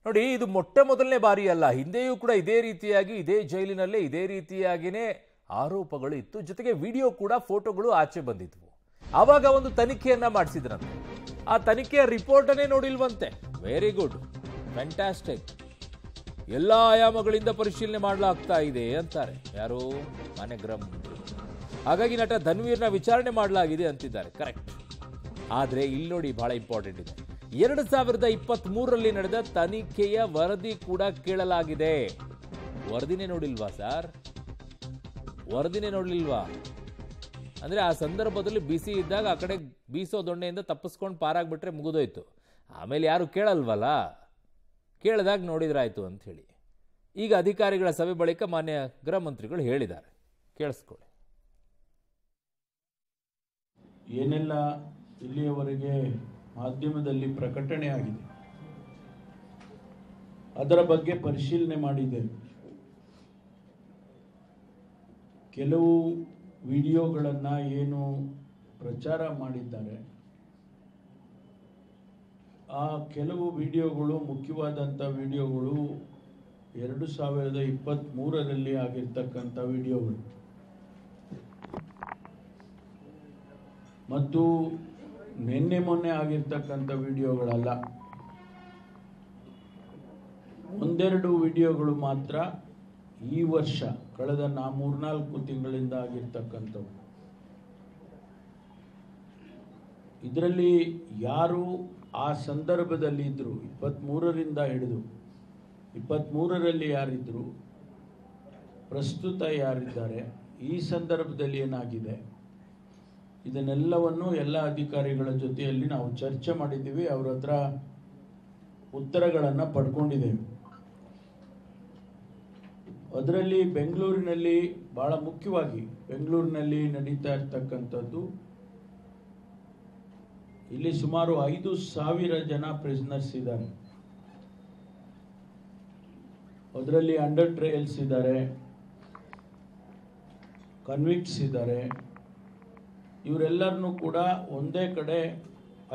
ನೋಡಿ, ಇದು ಮೊಟ್ಟೆ ಮೊದಲನೇ ಬಾರಿ ಅಲ್ಲ. ಹಿಂದೆಯೂ ಕೂಡ ಇದೇ ರೀತಿಯಾಗಿ ಇದೇ ಜೈಲಿನಲ್ಲೇ ಇದೇ ರೀತಿಯಾಗಿನೇ ಆರೋಪಗಳು ಇತ್ತು. ಜೊತೆಗೆ ವಿಡಿಯೋ ಕೂಡ, ಫೋಟೋಗಳು ಆಚೆ ಬಂದಿದ್ವು. ಆವಾಗ ಒಂದು ತನಿಖೆಯನ್ನ ಮಾಡಿಸಿದ್ರಂತೆ. ಆ ತನಿಖೆಯ ರಿಪೋರ್ಟನ್ನೇ ನೋಡಿಲ್ವಂತೆ. Very good, fantastic. ಎಲ್ಲ ಆಯಾಮಗಳಿಂದ ಪರಿಶೀಲನೆ ಮಾಡಲಾಗ್ತಾ ಇದೆ ಅಂತಾರೆ ಯಾರು, ಮಾನ್ಯ ಗೃಹ ಮಂತ್ರಿ. ಹಾಗಾಗಿ ನಟ ಧನ್ವೀರ್ನ ವಿಚಾರಣೆ ಮಾಡಲಾಗಿದೆ ಅಂತಿದ್ದಾರೆ. ಕರೆಕ್ಟ್. ಆದ್ರೆ ಇಲ್ಲಿ ನೋಡಿ, ಬಹಳ ಇಂಪಾರ್ಟೆಂಟ್ ಇದೆ. 2023ರಲ್ಲಿ ನಡೆದ ತನಿಖೆಯ ವರದಿ ಕೂಡ ಕೇಳಲಾಗಿದೆ. ವರದಿನೇ ನೋಡಿಲ್ವಾ ಸರ್? ವರದಿನೇ ನೋಡ್ಲಿಲ್ವಾ ಅಂದ್ರೆ ಆ ಸಂದರ್ಭದಲ್ಲಿ ಬಿಸಿ ಇದ್ದಾಗ ಆ ಕಡೆ ಬೀಸೋ ದೊಣ್ಣೆಯಿಂದ ತಪ್ಪಿಸ್ಕೊಂಡು ಪಾರಾಗ್ಬಿಟ್ರೆ ಮುಗಿದೋಯ್ತು. ಆಮೇಲೆ ಯಾರು ಕೇಳಲ್ವಲ್ಲ, ಕೇಳಿದಾಗ ನೋಡಿದ್ರಾಯ್ತು ಅಂತ ಹೇಳಿ. ಈಗ ಅಧಿಕಾರಿಗಳ ಸಭೆ ಬಳಿಕ ಮಾನ್ಯ ಗೃಹ ಮಂತ್ರಿಗಳು ಹೇಳಿದ್ದಾರೆ, ಕೇಳಿಸ್ಕೊಳ್ಳಿ. ಏನೆಲ್ಲ ಇಲ್ಲಿಯವರೆಗೆ ಮಾಧ್ಯಮದಲ್ಲಿ ಪ್ರಕಟಣೆ ಆಗಿದೆ ಅದರ ಬಗ್ಗೆ ಪರಿಶೀಲನೆ ಮಾಡಿದ್ದೇವೆ. ಕೆಲವು ವಿಡಿಯೋಗಳನ್ನು ಏನು ಪ್ರಚಾರ ಮಾಡಿದ್ದಾರೆ, ಆ ಕೆಲವು ವಿಡಿಯೋಗಳು, ಮುಖ್ಯವಾದಂಥ ವಿಡಿಯೋಗಳು 2023ರಲ್ಲಿ ಆಗಿರ್ತಕ್ಕಂಥ ವಿಡಿಯೋಗಳು ಮತ್ತು ನಿನ್ನೆ ಮೊನ್ನೆ ಆಗಿರ್ತಕ್ಕಂಥ ವಿಡಿಯೋಗಳಲ್ಲ. ಒಂದೆರಡು ವಿಡಿಯೋಗಳು ಮಾತ್ರ ಈ ವರ್ಷ ಕಳೆದ 3-4 ತಿಂಗಳಿಂದ ಆಗಿರ್ತಕ್ಕಂಥವು. ಇದರಲ್ಲಿ ಯಾರು ಆ ಸಂದರ್ಭದಲ್ಲಿ ಇದ್ರು, 23ರಿಂದ ಹಿಡಿದು 23ರಲ್ಲಿ ಯಾರಿದ್ರು, ಪ್ರಸ್ತುತ ಯಾರಿದ್ದಾರೆ, ಈ ಸಂದರ್ಭದಲ್ಲಿ ಏನಾಗಿದೆ, ಇದನ್ನೆಲ್ಲವನ್ನು ಎಲ್ಲ ಅಧಿಕಾರಿಗಳ ಜೊತೆಯಲ್ಲಿ ನಾವು ಚರ್ಚೆ ಮಾಡಿದ್ದೀವಿ. ಅವರ ಹತ್ರ ಉತ್ತರಗಳನ್ನು ಪಡ್ಕೊಂಡಿದ್ದೇವೆ. ಅದರಲ್ಲಿ ಬೆಂಗಳೂರಿನಲ್ಲಿ, ಬಹಳ ಮುಖ್ಯವಾಗಿ ಬೆಂಗಳೂರಿನಲ್ಲಿ ನಡೀತಾ ಇರ್ತಕ್ಕಂಥದ್ದು, ಇಲ್ಲಿ ಸುಮಾರು 5,000 ಜನ ಪ್ರಿಸನರ್ಸ್ ಇದ್ದಾರೆ. ಅದರಲ್ಲಿ ಅಂಡರ್ ಟ್ರಯಲ್ಸ್ ಇದ್ದಾರೆ, ಕನ್ವಿಕ್ಟ್ಸ್ ಇದ್ದಾರೆ. ಇವರೆಲ್ಲರನ್ನೂ ಕೂಡ ಒಂದೇ ಕಡೆ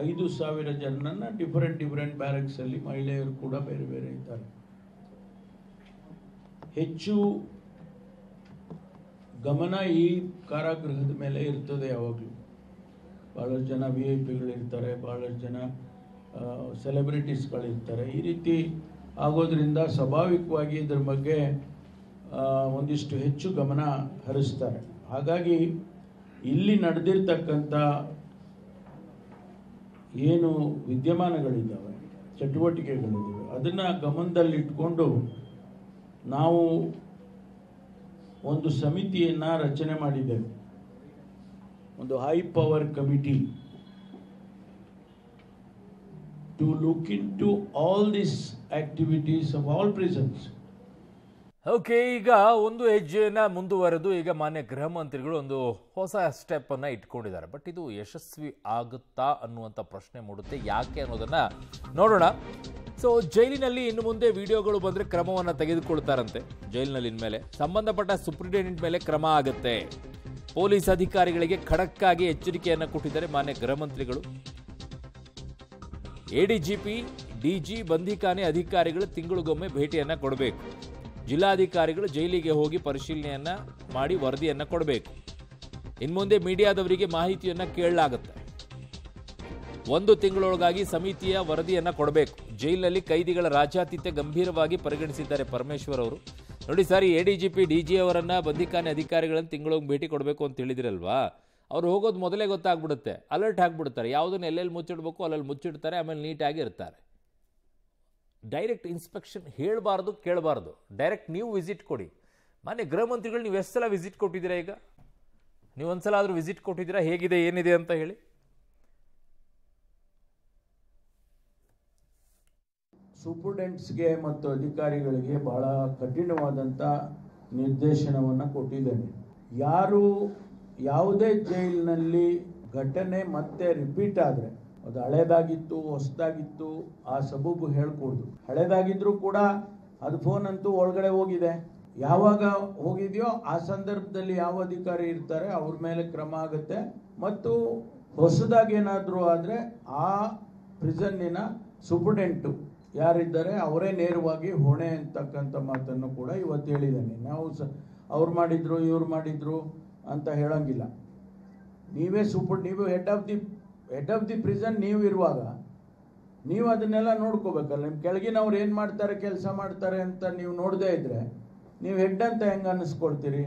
5,000 ಜನರನ್ನ ಡಿಫರೆಂಟ್ ಬ್ಯಾರಕ್ಸ್ ಅಲ್ಲಿ, ಮಹಿಳೆಯರು ಕೂಡ ಬೇರೆ ಬೇರೆ ಇದ್ದಾರೆ. ಹೆಚ್ಚು ಗಮನ ಈ ಕಾರಾಗೃಹದ ಮೇಲೆ ಇರ್ತದೆ ಯಾವಾಗಲೂ. ಬಹಳಷ್ಟು ಜನ VIP-ಗಳಿರ್ತಾರೆ, ಬಹಳಷ್ಟು ಜನ ಸೆಲೆಬ್ರಿಟೀಸ್ಗಳಿರ್ತಾರೆ. ಈ ರೀತಿ ಆಗೋದ್ರಿಂದ ಸ್ವಾಭಾವಿಕವಾಗಿ ಇದ್ರ ಬಗ್ಗೆ ಒಂದಿಷ್ಟು ಹೆಚ್ಚು ಗಮನ ಹರಿಸ್ತಾರೆ. ಹಾಗಾಗಿ ಇಲ್ಲಿ ನಡೆದಿರ್ತಕ್ಕಂಥ ಏನು ವಿದ್ಯಮಾನಗಳಿದ್ದಾವೆ, ಚಟುವಟಿಕೆಗಳಿದ್ದಾವೆ, ಅದನ್ನು ಗಮನದಲ್ಲಿಟ್ಕೊಂಡು ನಾವು ಒಂದು ಸಮಿತಿಯನ್ನು ರಚನೆ ಮಾಡಿದ್ದೇವೆ. ಒಂದು high power committee to look into all this activities of all prisons. Okay, ಈಗ ಒಂದು ಹೆಜ್ಜೆಯನ್ನ ಮುಂದುವರೆದು ಈಗ ಮಾನ್ಯ ಗೃಹ ಮಂತ್ರಿಗಳು ಒಂದು ಹೊಸ ಸ್ಟೆಪ್ ಅನ್ನ ಇಟ್ಕೊಂಡಿದ್ದಾರೆ. ಬಟ್ ಇದು ಯಶಸ್ವಿ ಆಗುತ್ತಾ ಅನ್ನುವಂಥ ಪ್ರಶ್ನೆ ಮೂಡುತ್ತೆ. ಯಾಕೆ ಅನ್ನೋದನ್ನ ನೋಡೋಣ. ಸೊ ಜೈಲಿನಲ್ಲಿ ಇನ್ನು ಮುಂದೆ ವಿಡಿಯೋಗಳು ಬಂದರೆ ಕ್ರಮವನ್ನು ತೆಗೆದುಕೊಳ್ತಾರಂತೆ. ಜೈಲಿನಲ್ಲಿ ಇನ್ಮೇಲೆ ಸಂಬಂಧಪಟ್ಟ ಸೂಪರಿಂಟೆಂಡೆಂಟ್ ಮೇಲೆ ಕ್ರಮ ಆಗುತ್ತೆ. ಪೊಲೀಸ್ ಅಧಿಕಾರಿಗಳಿಗೆ ಖಡಕ್ ಆಗಿ ಎಚ್ಚರಿಕೆಯನ್ನು ಕೊಟ್ಟಿದ್ದಾರೆ ಮಾನ್ಯ ಗೃಹ ಮಂತ್ರಿಗಳು. ADGP, DG, ಬಂಧಿಖಾನೆ ಅಧಿಕಾರಿಗಳು ತಿಂಗಳಿಗೊಮ್ಮೆ ಭೇಟಿಯನ್ನ ಕೊಡಬೇಕು. ಜಿಲ್ಲಾಧಿಕಾರಿಗಳು ಜೈಲಿಗೆ ಹೋಗಿ ಪರಿಶೀಲನೆಯನ್ನ ಮಾಡಿ ವರದಿಯನ್ನ ಕೊಡಬೇಕು. ಇನ್ಮುಂದೆ ಮೀಡಿಯಾದವರಿಗೆ ಮಾಹಿತಿಯನ್ನ ಕೇಳಲಾಗುತ್ತೆ. 1 ತಿಂಗಳೊಳಗಾಗಿ ಸಮಿತಿಯ ವರದಿಯನ್ನ ಕೊಡಬೇಕು. ಜೈಲಿನಲ್ಲಿ ಕೈದಿಗಳ ರಾಜಾತಿಥ್ಯ ಗಂಭೀರವಾಗಿ ಪರಿಗಣಿಸಿದ್ದಾರೆ ಪರಮೇಶ್ವರ್ ಅವರು. ನೋಡಿ ಸರ್, ADGP, DG ಅವರನ್ನ, ಬಂಧಿಖಾನೆ ಅಧಿಕಾರಿಗಳನ್ನು ತಿಂಗಳೊಮ್ಮೆ ಭೇಟಿ ಕೊಡಬೇಕು ಅಂತ ಹೇಳಿದಿರಲ್ವಾ, ಅವ್ರು ಹೋಗೋದು ಮೊದಲೇ ಗೊತ್ತಾಗ್ಬಿಡುತ್ತೆ. ಅಲರ್ಟ್ ಆಗಿಬಿಡ್ತಾರೆ. ಯಾವುದನ್ನು ಎಲ್ಲೆಲ್ಲಿ ಮುಚ್ಚಿಡ್ಬೇಕು ಅಲ್ಲೆಲ್ಲಿ ಮುಚ್ಚಿಡ್ತಾರೆ. ಆಮೇಲೆ ನೀಟಾಗಿ ಇರ್ತಾರೆ. ಡೈರೆಕ್ಟ್ ಇನ್ಸ್ಪೆಕ್ಷನ್ ಹೇಳಬಾರ್ದು, ಕೇಳಬಾರ್ದು. ಡೈರೆಕ್ಟ್ ನೀವು ವಿಸಿಟ್ ಕೊಡಿ. ಮಾನ್ಯ ಗೃಹ ಮಂತ್ರಿಗಳು ನೀವು ಎಷ್ಟು ಸಲ ವಿಸಿಟ್ ಕೊಟ್ಟಿದ್ದೀರಾ? ಈಗ ನೀವು ಒಂದ್ಸಲ ಆದರೂ ವಿಸಿಟ್ ಕೊಟ್ಟಿದ್ದೀರಾ? ಹೇಗಿದೆ, ಏನಿದೆ ಅಂತ ಹೇಳಿ. ಸೂಪರಿಂಟೆಂಡೆಂಟ್ಸ್ಗೆ ಮತ್ತು ಅಧಿಕಾರಿಗಳಿಗೆ ಬಹಳ ಕಠಿಣವಾದಂಥ ನಿರ್ದೇಶನವನ್ನು ಕೊಟ್ಟಿದ್ದೇನೆ. ಯಾರು ಯಾವುದೇ ಜೈಲಿನಲ್ಲಿ ಘಟನೆ ಮತ್ತೆ ರಿಪೀಟ್ ಆದರೆ, ಅದು ಹಳೇದಾಗಿತ್ತು, ಹೊಸದಾಗಿತ್ತು, ಆ ಸಬೂಬು ಹೇಳ್ಕೊಡ್ದು. ಹಳೇದಾಗಿದ್ರೂ ಕೂಡ ಅದು ಫೋನ್ ಅಂತೂ ಒಳಗಡೆ ಹೋಗಿದೆ. ಯಾವಾಗ ಹೋಗಿದೆಯೋ ಆ ಸಂದರ್ಭದಲ್ಲಿ ಯಾವ ಅಧಿಕಾರಿ ಇರ್ತಾರೆ ಅವ್ರ ಮೇಲೆ ಕ್ರಮ ಆಗುತ್ತೆ. ಮತ್ತು ಹೊಸದಾಗಿ ಏನಾದರೂ ಆದರೆ ಆ ಪ್ರಿಸನ್ನಿನ ಸೂಪರಿಂಟೆಂಟು ಯಾರಿದ್ದಾರೆ ಅವರೇ ನೇರವಾಗಿ ಹೊಣೆ ಅಂತಕ್ಕಂಥ ಮಾತನ್ನು ಕೂಡ ಇವತ್ತು ಹೇಳಿದ್ದೇನೆ. ನಾವು ಅವ್ರು ಮಾಡಿದ್ರು ಇವ್ರು ಮಾಡಿದ್ರು ಅಂತ ಹೇಳಂಗಿಲ್ಲ. ನೀವೇ ನೀವು ಹೆಡ್ ಆಫ್ ದಿ ಪ್ರಿಸನ್ ನೀವು ಇರುವಾಗ ನೀವು ಅದನ್ನೆಲ್ಲ ನೋಡ್ಕೋಬೇಕಲ್ಲ. ನಿಮ್ಮ ಕೆಳಗಿನವ್ರು ಏನು ಮಾಡ್ತಾರೆ, ಕೆಲಸ ಮಾಡ್ತಾರೆ ಅಂತ ನೀವು ನೋಡದೇ ಇದ್ರೆ ನೀವು ಹೆಡ್ ಅಂತ ಹೆಂಗೆ ಅನ್ನಿಸ್ಕೊಳ್ತೀರಿ?